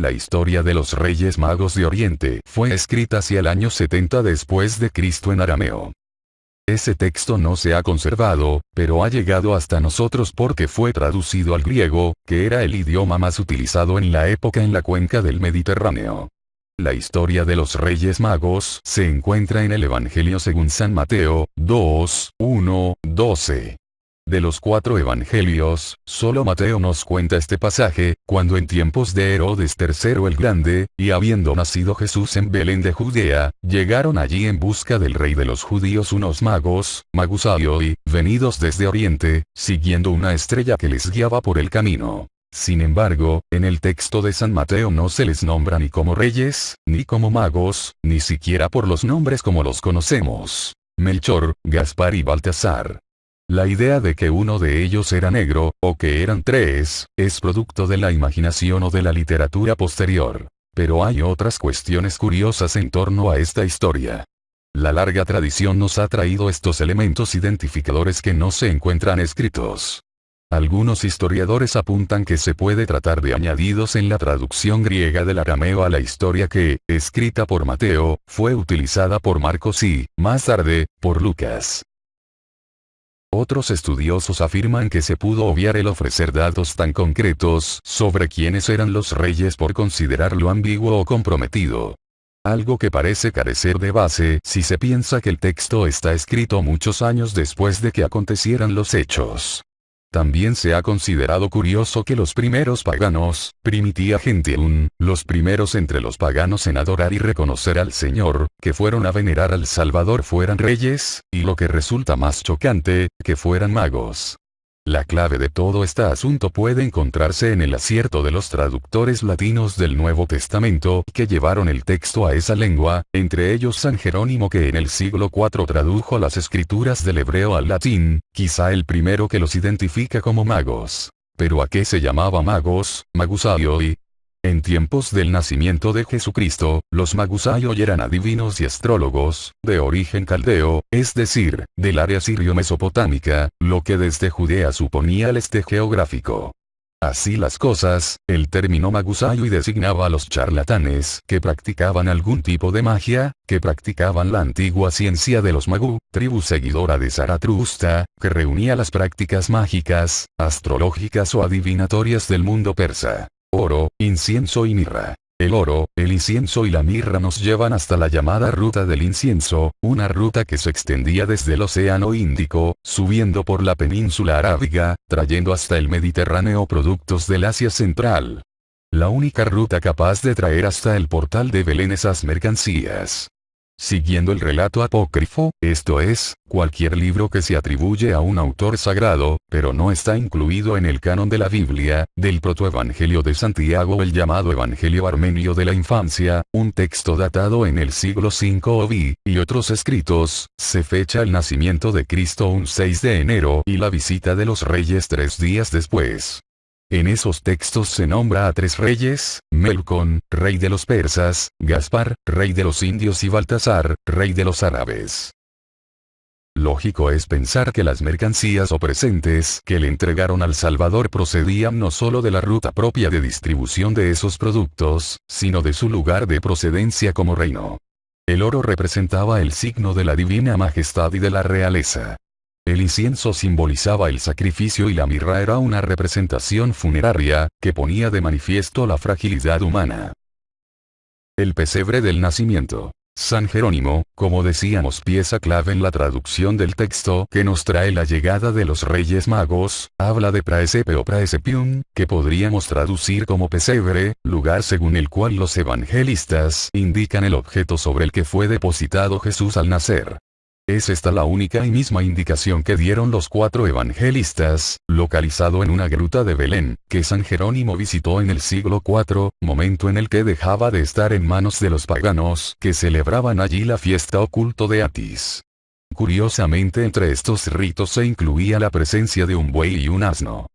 La historia de los Reyes Magos de Oriente fue escrita hacia el año 70 después de Cristo en arameo. Ese texto no se ha conservado, pero ha llegado hasta nosotros porque fue traducido al griego, que era el idioma más utilizado en la época en la cuenca del Mediterráneo. La historia de los Reyes Magos se encuentra en el Evangelio según San Mateo, 2, 1, 12. De los 4 evangelios, solo Mateo nos cuenta este pasaje, cuando en tiempos de Herodes III el Grande, y habiendo nacido Jesús en Belén de Judea, llegaron allí en busca del rey de los judíos unos magos, magusaioi, venidos desde Oriente, siguiendo una estrella que les guiaba por el camino. Sin embargo, en el texto de San Mateo no se les nombra ni como reyes, ni como magos, ni siquiera por los nombres como los conocemos: Melchor, Gaspar y Baltasar. La idea de que uno de ellos era negro, o que eran 3, es producto de la imaginación o de la literatura posterior. Pero hay otras cuestiones curiosas en torno a esta historia. La larga tradición nos ha traído estos elementos identificadores que no se encuentran escritos. Algunos historiadores apuntan que se puede tratar de añadidos en la traducción griega del arameo a la historia que, escrita por Mateo, fue utilizada por Marcos y, más tarde, por Lucas. Otros estudiosos afirman que se pudo obviar el ofrecer datos tan concretos sobre quiénes eran los reyes por considerarlo ambiguo o comprometido. Algo que parece carecer de base si se piensa que el texto está escrito muchos años después de que acontecieran los hechos. También se ha considerado curioso que los primeros paganos, primitia gentium, los primeros entre los paganos en adorar y reconocer al Señor, que fueron a venerar al Salvador fueran reyes, y lo que resulta más chocante, que fueran magos. La clave de todo este asunto puede encontrarse en el acierto de los traductores latinos del Nuevo Testamento que llevaron el texto a esa lengua, entre ellos San Jerónimo, que en el siglo IV tradujo las escrituras del hebreo al latín, quizá el primero que los identifica como magos. ¿Pero a qué se llamaba magos, magusaioi? En tiempos del nacimiento de Jesucristo, los magusaioi eran adivinos y astrólogos, de origen caldeo, es decir, del área sirio-mesopotámica, lo que desde Judea suponía el este geográfico. Así las cosas, el término magusaioi designaba a los charlatanes que practicaban algún tipo de magia, que practicaban la antigua ciencia de los magú, tribu seguidora de Zaratustra, que reunía las prácticas mágicas, astrológicas o adivinatorias del mundo persa. Oro, incienso y mirra. El oro, el incienso y la mirra nos llevan hasta la llamada Ruta del Incienso, una ruta que se extendía desde el Océano Índico, subiendo por la península arábiga, trayendo hasta el Mediterráneo productos del Asia Central. La única ruta capaz de traer hasta el portal de Belén esas mercancías. Siguiendo el relato apócrifo, esto es, cualquier libro que se atribuye a un autor sagrado, pero no está incluido en el canon de la Biblia, del protoevangelio de Santiago, el llamado Evangelio Armenio de la Infancia, un texto datado en el siglo V OV, y otros escritos, se fecha el nacimiento de Cristo un 6 de enero y la visita de los reyes 3 días después. En esos textos se nombra a 3 reyes: Melcón, rey de los persas; Gaspar, rey de los indios; y Baltasar, rey de los árabes. Lógico es pensar que las mercancías o presentes que le entregaron al Salvador procedían no solo de la ruta propia de distribución de esos productos, sino de su lugar de procedencia como reino. El oro representaba el signo de la divina majestad y de la realeza. El incienso simbolizaba el sacrificio y la mirra era una representación funeraria, que ponía de manifiesto la fragilidad humana. El pesebre del nacimiento. San Jerónimo, como decíamos, pieza clave en la traducción del texto que nos trae la llegada de los Reyes Magos, habla de praesepe o praesepium, que podríamos traducir como pesebre, lugar según el cual los evangelistas indican el objeto sobre el que fue depositado Jesús al nacer. Es esta la única y misma indicación que dieron los 4 evangelistas, localizado en una gruta de Belén, que San Jerónimo visitó en el siglo IV, momento en el que dejaba de estar en manos de los paganos que celebraban allí la fiesta o culto de Atis. Curiosamente, entre estos ritos se incluía la presencia de un buey y un asno.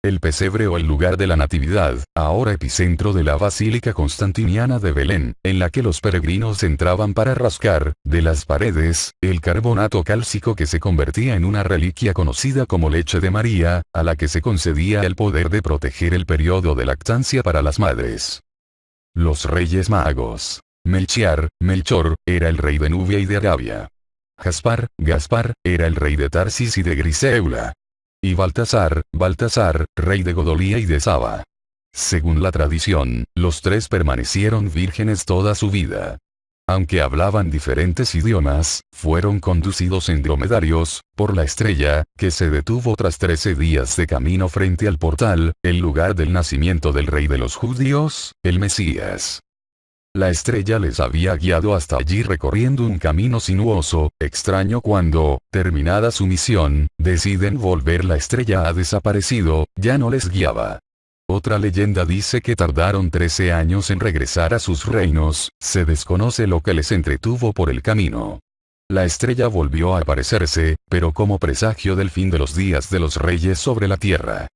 El pesebre o el lugar de la Natividad, ahora epicentro de la Basílica Constantiniana de Belén, en la que los peregrinos entraban para rascar, de las paredes, el carbonato cálcico que se convertía en una reliquia conocida como leche de María, a la que se concedía el poder de proteger el periodo de lactancia para las madres. Los reyes magos. Melchor, era el rey de Nubia y de Arabia. Gaspar, era el rey de Tarsis y de Griseula. Y Baltasar, rey de Godolía y de Saba. Según la tradición, los tres permanecieron vírgenes toda su vida. Aunque hablaban diferentes idiomas, fueron conducidos en dromedarios, por la estrella, que se detuvo tras 13 días de camino frente al portal, el lugar del nacimiento del rey de los judíos, el Mesías. La estrella les había guiado hasta allí recorriendo un camino sinuoso, extraño cuando, terminada su misión, deciden volver. La estrella ha desaparecido, ya no les guiaba. Otra leyenda dice que tardaron 13 años en regresar a sus reinos, se desconoce lo que les entretuvo por el camino. La estrella volvió a aparecerse, pero como presagio del fin de los días de los reyes sobre la tierra.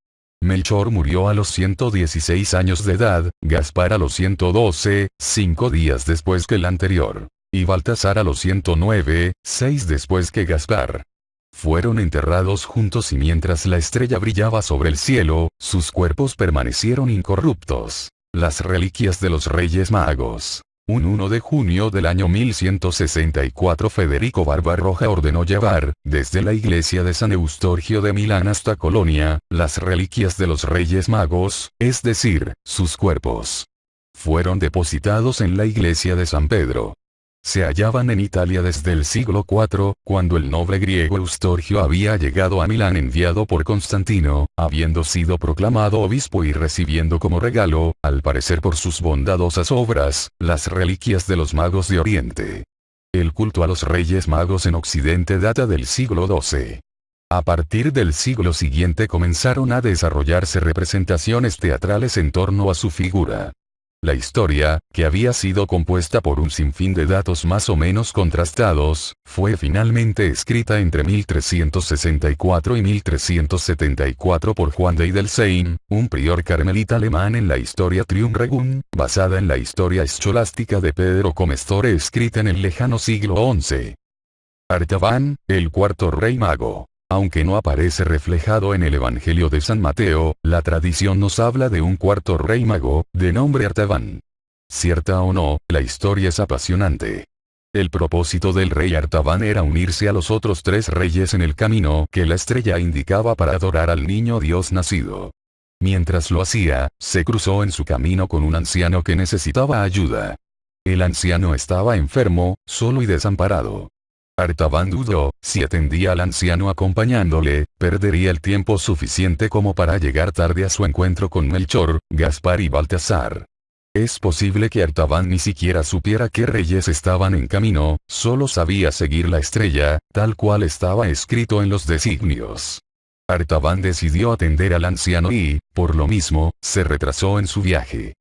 Melchor murió a los 116 años de edad, Gaspar a los 112, 5 días después que el anterior. Y Baltasar a los 109, 6 después que Gaspar. Fueron enterrados juntos y mientras la estrella brillaba sobre el cielo, sus cuerpos permanecieron incorruptos. Las reliquias de los Reyes Magos. Un 1 de junio del año 1164 Federico Barbarroja ordenó llevar, desde la iglesia de San Eustorgio de Milán hasta Colonia, las reliquias de los Reyes Magos, es decir, sus cuerpos. Fueron depositados en la iglesia de San Pedro. Se hallaban en Italia desde el siglo IV, cuando el noble griego Eustorgio había llegado a Milán enviado por Constantino, habiendo sido proclamado obispo y recibiendo como regalo, al parecer por sus bondadosas obras, las reliquias de los magos de Oriente. El culto a los Reyes Magos en Occidente data del siglo XII. A partir del siglo siguiente comenzaron a desarrollarse representaciones teatrales en torno a su figura. La historia, que había sido compuesta por un sinfín de datos más o menos contrastados, fue finalmente escrita entre 1364 y 1374 por Juan de Hildesheim, un prior carmelita alemán en la Historia Trium Regum, basada en la historia escolástica de Pedro Comestore escrita en el lejano siglo XI. Artaban, el cuarto rey mago. Aunque no aparece reflejado en el Evangelio de San Mateo, la tradición nos habla de un cuarto rey mago, de nombre Artaban. Cierta o no, la historia es apasionante. El propósito del rey Artaban era unirse a los otros 3 reyes en el camino que la estrella indicaba para adorar al niño Dios nacido. Mientras lo hacía, se cruzó en su camino con un anciano que necesitaba ayuda. El anciano estaba enfermo, solo y desamparado. Artaban dudó, si atendía al anciano acompañándole, perdería el tiempo suficiente como para llegar tarde a su encuentro con Melchor, Gaspar y Baltasar. Es posible que Artaban ni siquiera supiera qué reyes estaban en camino, solo sabía seguir la estrella, tal cual estaba escrito en los designios. Artaban decidió atender al anciano y, por lo mismo, se retrasó en su viaje.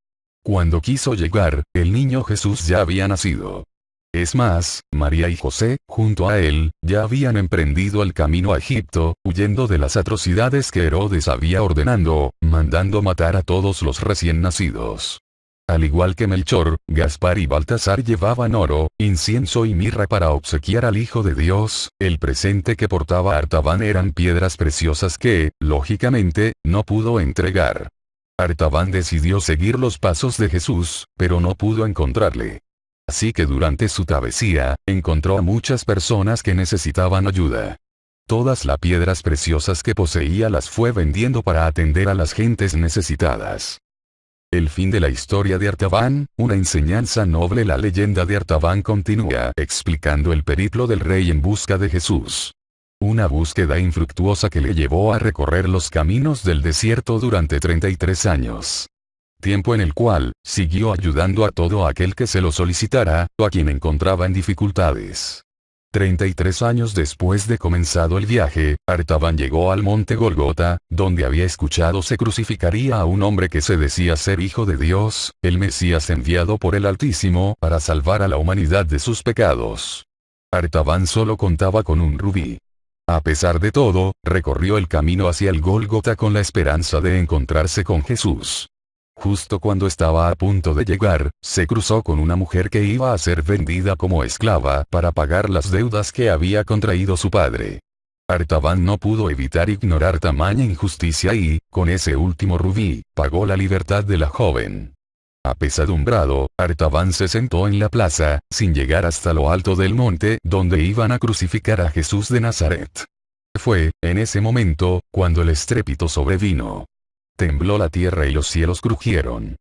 Cuando quiso llegar, el niño Jesús ya había nacido. Es más, María y José, junto a él, ya habían emprendido el camino a Egipto, huyendo de las atrocidades que Herodes había ordenado, mandando matar a todos los recién nacidos. Al igual que Melchor, Gaspar y Baltasar llevaban oro, incienso y mirra para obsequiar al Hijo de Dios, el presente que portaba Artaban eran piedras preciosas que, lógicamente, no pudo entregar. Artaban decidió seguir los pasos de Jesús, pero no pudo encontrarle. Así que durante su travesía, encontró a muchas personas que necesitaban ayuda. Todas las piedras preciosas que poseía las fue vendiendo para atender a las gentes necesitadas. El fin de la historia de Artaban, una enseñanza noble. La leyenda de Artaban continúa explicando el periplo del rey en busca de Jesús. Una búsqueda infructuosa que le llevó a recorrer los caminos del desierto durante 33 años. Tiempo en el cual, siguió ayudando a todo aquel que se lo solicitara, o a quien encontraba en dificultades. 33 años después de comenzado el viaje, Artaban llegó al monte Golgota, donde había escuchado se crucificaría a un hombre que se decía ser hijo de Dios, el Mesías enviado por el Altísimo para salvar a la humanidad de sus pecados. Artaban solo contaba con un rubí. A pesar de todo, recorrió el camino hacia el Gólgota con la esperanza de encontrarse con Jesús. Justo cuando estaba a punto de llegar, se cruzó con una mujer que iba a ser vendida como esclava para pagar las deudas que había contraído su padre. Artaban no pudo evitar ignorar tamaña injusticia y, con ese último rubí, pagó la libertad de la joven. Apesadumbrado, Artaban se sentó en la plaza, sin llegar hasta lo alto del monte donde iban a crucificar a Jesús de Nazaret. Fue, en ese momento, cuando el estrépito sobrevino. Tembló la tierra y los cielos crujieron.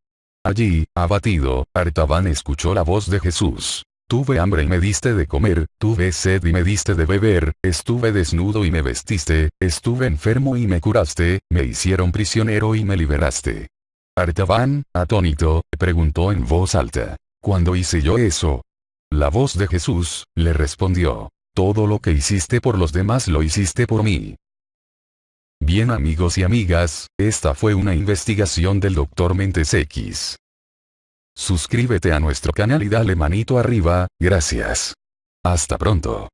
Allí, abatido, Artaban escuchó la voz de Jesús. Tuve hambre y me diste de comer, tuve sed y me diste de beber, estuve desnudo y me vestiste, estuve enfermo y me curaste, me hicieron prisionero y me liberaste. Artaban, atónito, preguntó en voz alta: ¿cuándo hice yo eso? La voz de Jesús, le respondió: todo lo que hiciste por los demás lo hiciste por mí. Bien amigos y amigas, esta fue una investigación del Dr. Mentes X. Suscríbete a nuestro canal y dale manito arriba, gracias. Hasta pronto.